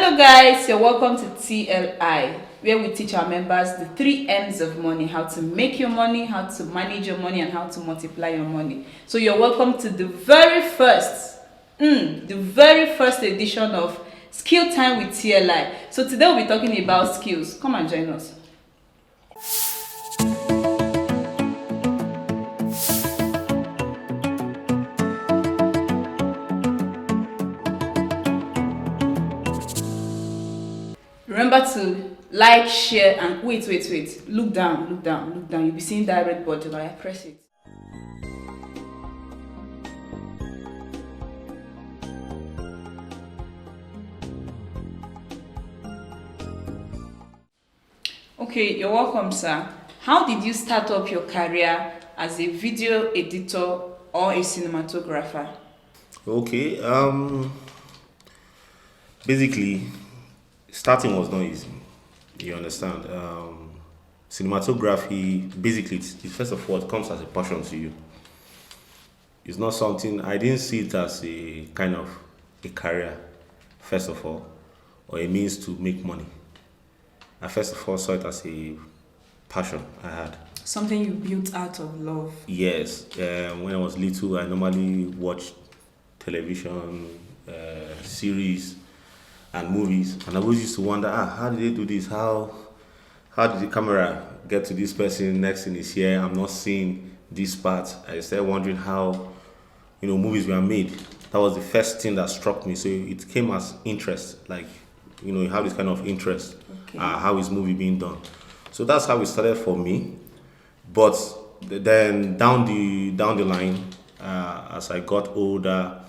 Hello guys, you're welcome to TLI, where we teach our members the 3 M's of money: how to make your money, how to manage your money, and how to multiply your money. So you're welcome to the very first edition of Skill Time with TLI. So today we'll be talking about skills. Come and join us. Remember to like, share, and wait. Look down. You'll be seeing that red button. Right? Press it. Okay, you're welcome, sir. How did you start up your career as a video editor or a cinematographer? Okay, basically, starting was not easy. You understand? Cinematography, basically, first of all, it comes as a passion to you. It's not something, I didn't see it as a kind of a career, first of all, or a means to make money. I first of all saw it as a passion I had. Something you built out of love. Yes, when I was little, I normally watched television, series, and movies, and I always used to wonder, how did they do this? How did the camera get to this person? Next thing is here, I'm not seeing this part. I started wondering how, movies were made. That was the first thing that struck me. So it came as interest, like, you have this kind of interest. Okay. How is movie being done? So that's how it started for me. But then down the line, as I got older,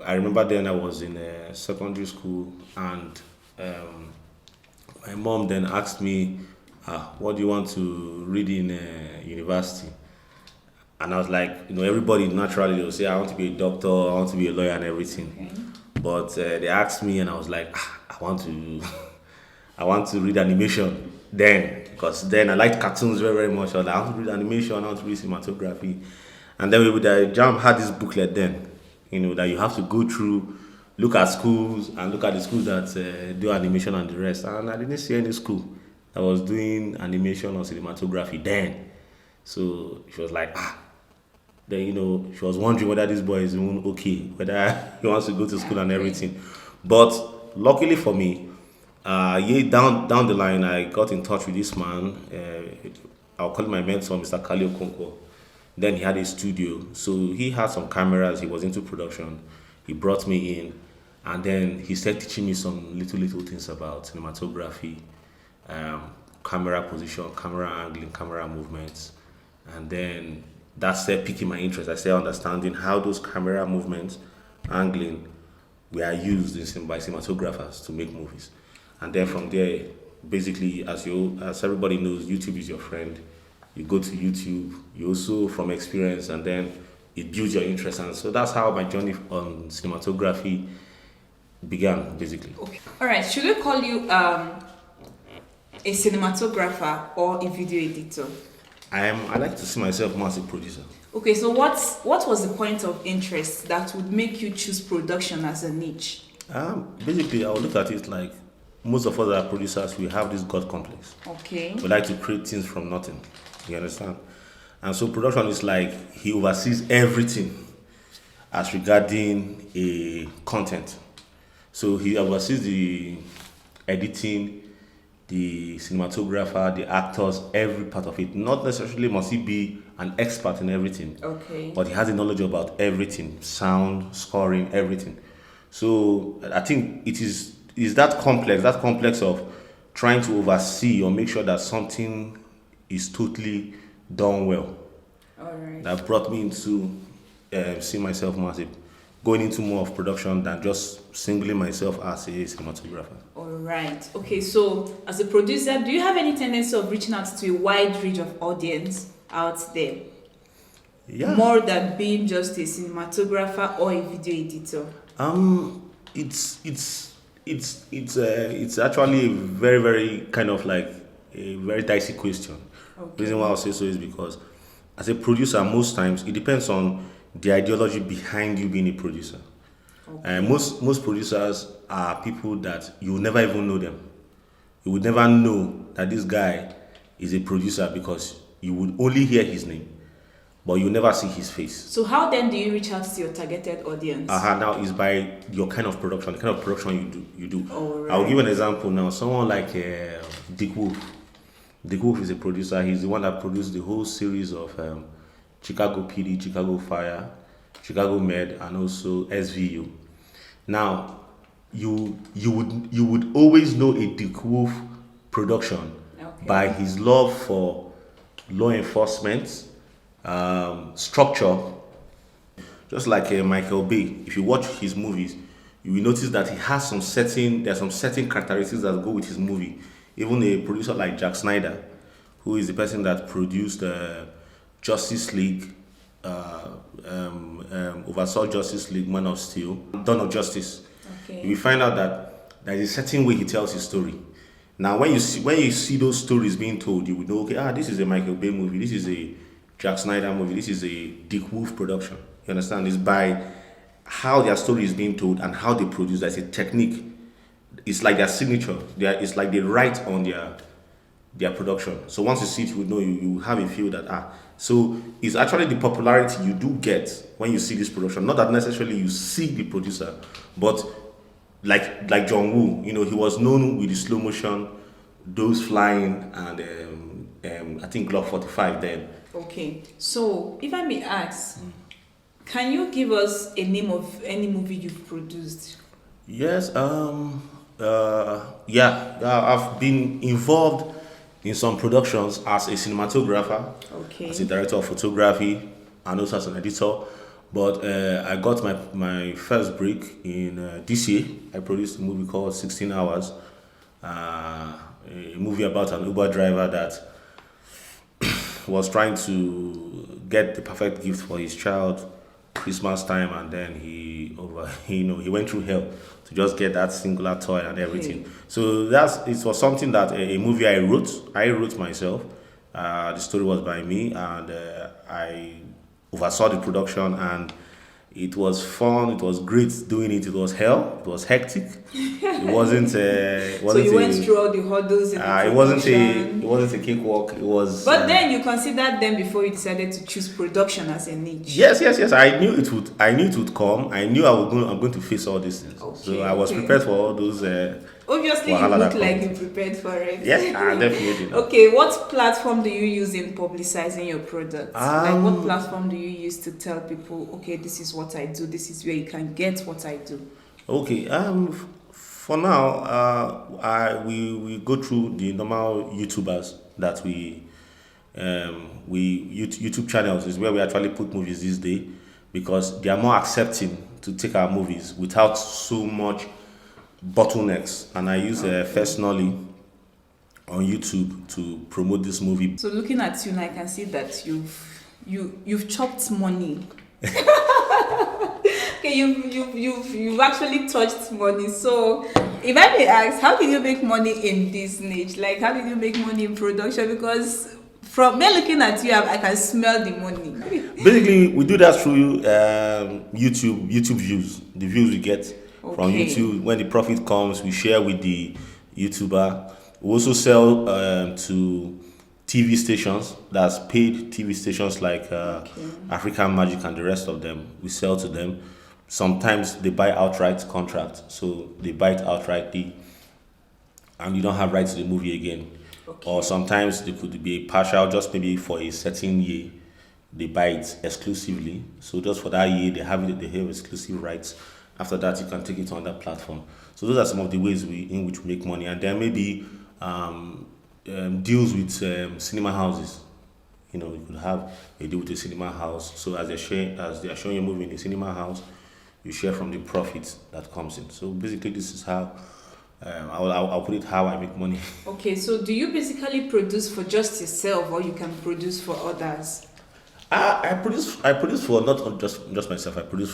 I remember then I was in secondary school, and my mom then asked me, what do you want to read in university? And I was like, everybody naturally will say, I want to be a doctor, I want to be a lawyer and everything. Okay. But they asked me, and I was like, I want to I want to read animation then, because then I liked cartoons very, very much. I was like, I want to read animation, I want to read cinematography. And then the JAM had this booklet then, that you have to go through, look at schools, and look at the schools that do animation and the rest. And I didn't see any school that was doing animation or cinematography then. So she was like, then, she was wondering whether this boy is even okay, whether he wants to go to school and everything. But luckily for me, down the line, I got in touch with this man. I'll call him my mentor, Mr. Kali Okonkwo. Then he had a studio, so he had some cameras. He was into production. He brought me in, and then he started teaching me some little things about cinematography, camera position, camera angling, camera movements, and then that started piquing my interest. I started understanding how those camera movements, angling, were used by cinematographers to make movies. And then from there, basically, as everybody knows, YouTube is your friend. You go to YouTube, you also from experience, and then it builds your interest. And so that's how my journey on cinematography began, basically. Okay. All right. Should we call you a cinematographer or a video editor? I like to see myself more as a producer. Okay. So what was the point of interest that would make you choose production as a niche? Basically, I would look at it like most of us that are producers, we have this God complex. Okay. We like to create things from nothing. You understand? And so production is like he oversees everything as regarding a content. So he oversees the editing, the cinematographer, the actors, every part of it. Not necessarily must he be an expert in everything. Okay. But he has the knowledge about everything, sound, scoring, everything. So I think it is that complex of trying to oversee or make sure that something is totally done well. All right. That brought me into seeing myself more as going into more of production than just singling myself as a cinematographer. All right. Okay. So, as a producer, do you have any tendency of reaching out to a wide range of audience out there? Yeah. More than being just a cinematographer or a video editor? It's actually a very, very kind of like a very dicey question. Okay. Reason why I'll say so is because as a producer, most times it depends on the ideology behind you being a producer. And most producers are people that you will never even know them. You would never know that this guy is a producer because you would only hear his name, but you never see his face. So how then do you reach out to your targeted audience? Now is by your kind of production, the kind of production you do. Right. I'll give you an example now. Someone like Dick Wolf. Dick Wolf is a producer. He's the one that produced the whole series of Chicago PD, Chicago Fire, Chicago Med, and also SVU. Now, you would always know a Dick Wolf production by his love for law enforcement, structure. Just like Michael Bay, if you watch his movies, you will notice that he has some certain characteristics that go with his movie. Even a producer like Zack Snyder, who is the person that produced Justice League, oversaw Justice League, Man of Steel, Dawn of Justice. You will find out that there is a certain way he tells his story. Now, when you see those stories being told, you will know, okay, this is a Michael Bay movie, this is a Zack Snyder movie, this is a Dick Wolf production. You understand? It's by how their story is being told and how they produce. There's a technique. It's like their signature. It's like they write on their production. So once you see it, you know, you have a feel that so it's actually the popularity you do get when you see this production. Not that necessarily you see the producer, but like John Woo, you know, he was known with the slow motion, those flying, and I think Glock 45 then. Okay, so if I may ask, can you give us a name of any movie you've produced? Yes, I've been involved in some productions as a cinematographer, as a director of photography, and also as an editor. But I got my first break in this year. I produced a movie called 16 Hours, a movie about an Uber driver that was trying to get the perfect gift for his child Christmas time, and then he went through hell to just get that singular toy and everything. So it was something that a movie I wrote myself. The story was by me, and I oversaw the production, and it was fun. It was great doing it. It was hell. It was hectic. It wasn't. So you went through all the huddles in the production. It wasn't a cakewalk. It was. But then you considered them before you decided to choose production as a niche. Yes. I knew it would come. I knew I'm going to face all these things. So I was prepared for all those. Obviously, you look like you prepared for it. Yes, definitely. Okay, what platform do you use in publicizing your product? Like, what platform do you use to tell people, okay, this is what I do, this is where you can get what I do? Okay, for now, we go through the normal YouTubers that YouTube channels is where we actually put movies these days, because they are more accepting to take our movies without so much bottlenecks, and I use First Nolly on YouTube to promote this movie. So looking at you now, I can see that you've chopped money. Okay, you've actually touched money. So if I may ask, how did you make money in this niche? Like, how did you make money in production? Because from me looking at you, I can smell the money. Basically, we do that through YouTube views. The views we get from YouTube. When the profit comes, we share with the YouTuber. We also sell to TV stations, that's paid TV stations like African Magic and the rest of them. We sell to them. Sometimes they buy outright contract, so they buy it outrightly, and you don't have rights to the movie again. Or sometimes they could be partial, just maybe for a certain year. They buy it exclusively, so just for that year they have exclusive rights. After that, you can take it on that platform. So those are some of the ways in which we make money. And then maybe deals with cinema houses. You know, you could have a deal with a cinema house. So as they are showing a movie in a cinema house, you share from the profits that comes in. So basically, this is how I'll put it, how I make money. Okay, so do you basically produce for just yourself, or you can produce for others? I produce for not just myself. I can produce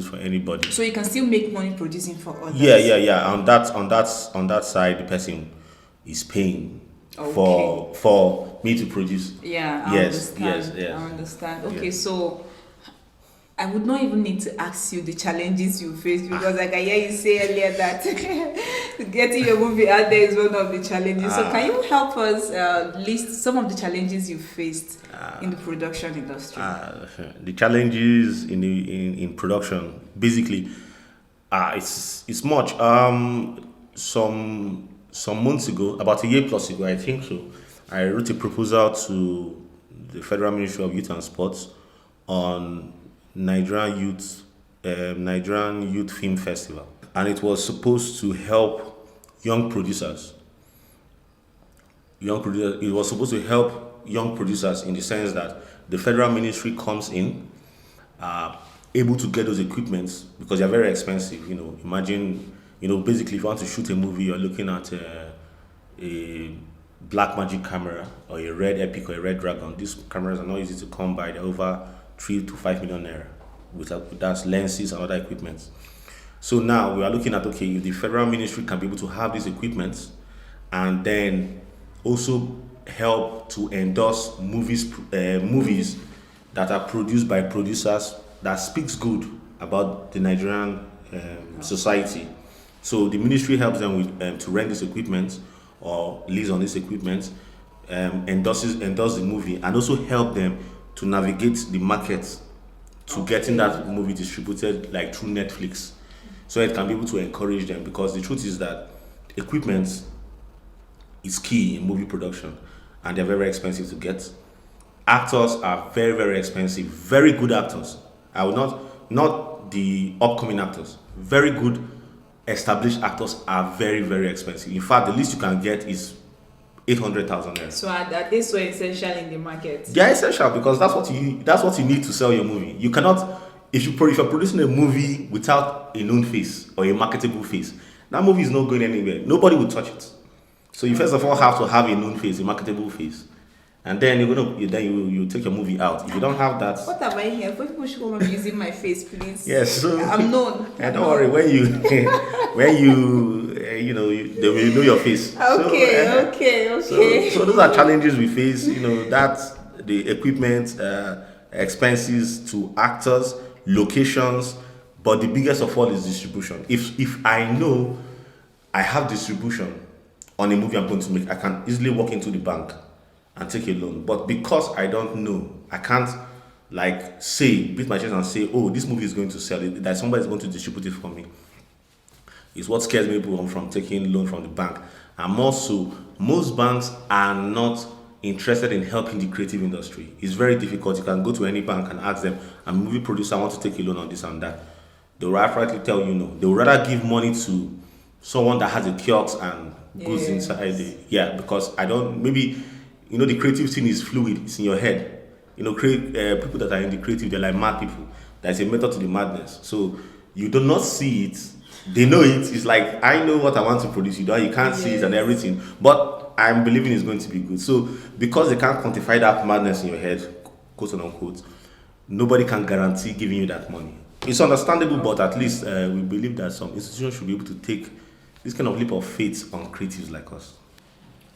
for anybody. So you can still make money producing for others. Yeah. On that side, the person is paying for me to produce. Yeah. I understand. Yes. I understand. Okay, so I would not even need to ask you the challenges you faced because I can hear you say earlier that getting your movie out there is one of the challenges. So can you help us list some of the challenges you faced in the production industry? The challenges in production, basically, it's much. Some months ago, about a year plus ago, I think so, I wrote a proposal to the Federal Ministry of Youth and Sports on Nigerian Youth Film Festival, and it was supposed to help young producers. It was supposed to help young producers in the sense that the federal ministry comes in, able to get those equipments because they're very expensive. Imagine, basically, if you want to shoot a movie, you're looking at a black magic camera or a red epic or a red dragon. These cameras are not easy to come by. They're over 3 to 5 million naira with that's lenses and other equipment. So now we are looking at, okay, if the federal ministry can be able to have these equipment and then also help to endorse movies that are produced by producers that speaks good about the Nigerian society. So the ministry helps them with to rent this equipment or lease on this equipment, endorse the movie, and also help them to navigate the market to getting that movie distributed like through Netflix, so it can be able to encourage them, because the truth is that equipment is key in movie production and they're very expensive to get. Actors are very, very expensive. Very good actors. I would not the upcoming actors. Very good established actors are very, very expensive. In fact, the least you can get is 800,000 naira. So are they so essential in the market? They are essential because that's what you need to sell your movie. You cannot, if you're producing a movie without a known face or a marketable face, that movie is not going anywhere. Nobody will touch it. So you first of all have to have a known face, a marketable face, and then you take your movie out. If you don't have that, what am I here for? People should come and using my face, please. Yes, so I'm known. Don't worry, when you they will know your face. Okay. So those are challenges we face. That's the equipment, expenses to actors, locations, but the biggest of all is distribution. If I know I have distribution on a movie I'm going to make, I can easily walk into the bank and take a loan. But because I don't know, I can't beat my chest and say, oh, this movie is going to sell it, that somebody is going to distribute it for me. It's what scares me people from taking loan from the bank. And also, most banks are not interested in helping the creative industry. It's very difficult. You can go to any bank and ask them, I'm a movie producer, I want to take a loan on this and that. They will outrightly tell you no. They will rather give money to someone that has a kiosk and goods inside because the creative thing is fluid, it's in your head. People that are in the creative, they're like mad people. There's a method to the madness. So you do not see it, they know it. It's like, I know what I want to produce, you can't see it and everything, but I'm believing it's going to be good. So because they can't quantify that madness in your head, quote unquote, nobody can guarantee giving you that money. It's understandable, but at least we believe that some institutions should be able to take this kind of leap of faith on creatives like us.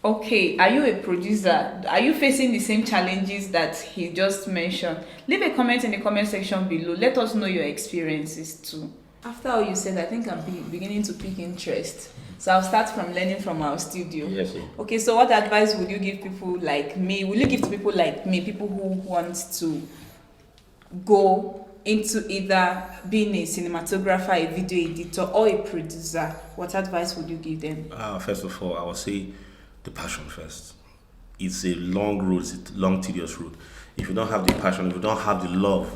Okay, are you a producer? Are you facing the same challenges that he just mentioned? Leave a comment in the comment section below. Let us know your experiences too. After all you said, I think I'm beginning to pick interest. So I'll start from learning from our studio. Yes, sir. Okay, so what advice would you give people like me? Will you give to people like me, people who want to go into either being a cinematographer, a video editor, or a producer? What advice would you give them? First of all, I would say the passion first. It's a long road, it's a long, tedious road. If you don't have the passion, if you don't have the love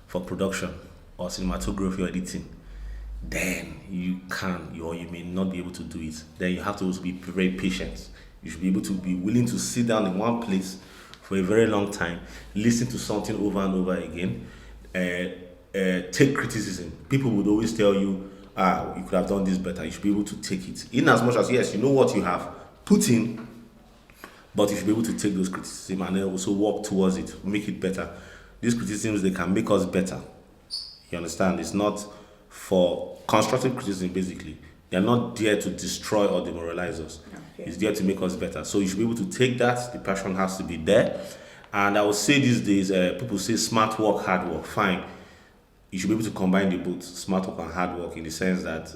for production or cinematography or editing, then you may not be able to do it. Then you have to also be very patient. You should be able to be willing to sit down in one place for a very long time, listen to something over and over again, take criticism. People would always tell you, you could have done this better. You should be able to take it. In as much as, yes, you know what you have put in, but you should be able to take those criticisms and then also work towards it, make it better. These criticisms, they can make us better. You understand? It's not for constructive criticism, basically. They're not there to destroy or demoralize us. Okay. It's there to make us better. So you should be able to take that. The passion has to be there. And I would say these days, people say smart work, hard work. Fine. you should be able to combine the both, smart work and hard work, in the sense that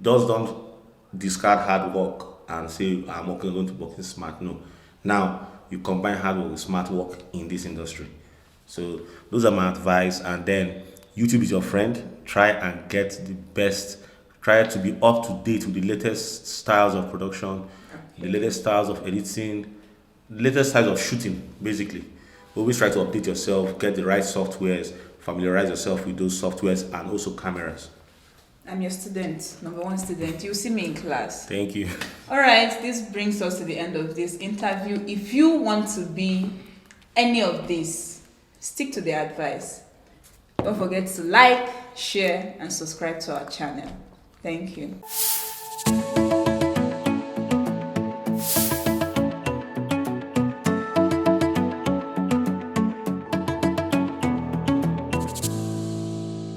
just don't discard hard work and say I'm going to work in smart. No. Now you combine hard work with smart work in this industry. So those are my advice. And then YouTube is your friend. Try and get the best. Try to be up to date with the latest styles of production, the latest styles of editing, the latest styles of shooting, basically. Always try to update yourself, get the right softwares, familiarize yourself with those softwares and also cameras. I'm your student, number one student. You'll see me in class. Thank you. All right, this brings us to the end of this interview. If you want to be any of this, stick to the advice. Don't forget to like, share, and subscribe to our channel. Thank you.